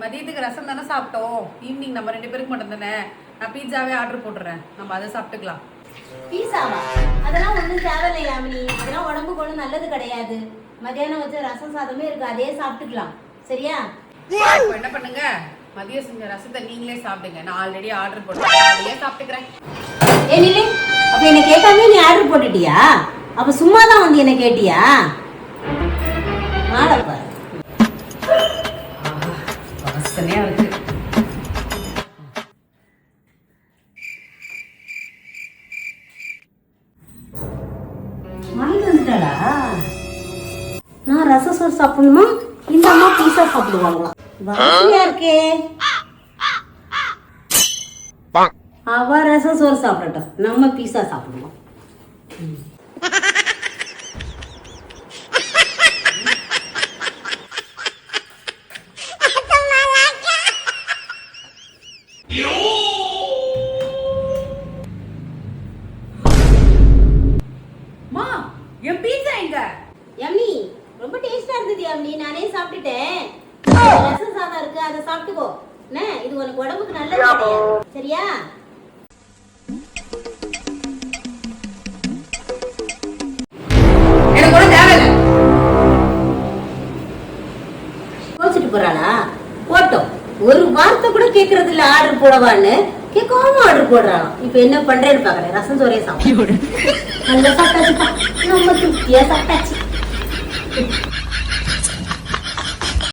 மதியத்துக்கு ரசம் தானே சாப்பிட்டோம். ஈவினிங் நம்ம 2 பேருக்கு மட்டும் தானே. நான் பீட்சாவே ஆர்டர் போட்டுறேன். நம்ம அதை சாப்பிட்டுக்கலாம். பீஸாவா? அதெல்லாம் ஒன்றும் தேவையில்லை யாமினி. அதெல்லாம் உடம்புக்கு ஒன்றும் நல்லது கிடையாது. மதியானம் வச்ச ரசம் சாதமே இருக்கு, அதே சாப்பிட்டுக்கலாம். சரியா? இப்போ என்ன பண்ணுங்க, மதியம் செஞ்ச ரசத்தை நீங்களே சாப்பிடுங்க. நான் ஆல்ரெடி ஆர்டர் போட்டேன், அதையே சாப்பிட்டுக்கிறேன். நில்லு. அப்ப என்ன கேட்காம நீ ஆர்டர் போட்டுட்டியா? அப்ப சும்மா தான் வந்து என்ன கேட்டியா? மாடப்பா வாசனையா இருக்கு. வாங்கிட்டு வந்துட்டாளா? நான் ரசம் சோறு சாப்பிடணுமா, இந்த அம்மா பீஸா சாப்பிடுவாங்களா? வாசனையா இருக்கே. அவ ரசம் சோறு சாப்பிடட்டும், நம்ம பீஸா சாப்பிடுவோம். மா, என் பீட்சா எங்க? யம்மி, ரொம்ப டேஸ்டா இருந்தது யம்மி. நானே சாப்பிட்டுட்டேன். ரசம் சாதம் இருக்கு, அதை சாப்பிட்டுக்கோ. என்ன, இது உனக்கு உடம்புக்கு நல்லது கிடையாது. சரியா? எனக்கு கூட தேவையில்லை. கோச்சிட்டு போறாளா? போட்டோம். ஒரு வார்த்தை கூட கேக்குறது இல்ல ஆர்டர் போடவான்னு. கேட்காம ஆர்டர் போடுறாளாம். இப்ப என்ன பண்றேன்னு பாக்குறேன். ரசம் சோறையை சாப்பிடு. நல்லா சாப்பிட்டாச்சுப்பா. நம்ம திருப்தியா சாப்பிட்டாச்சு.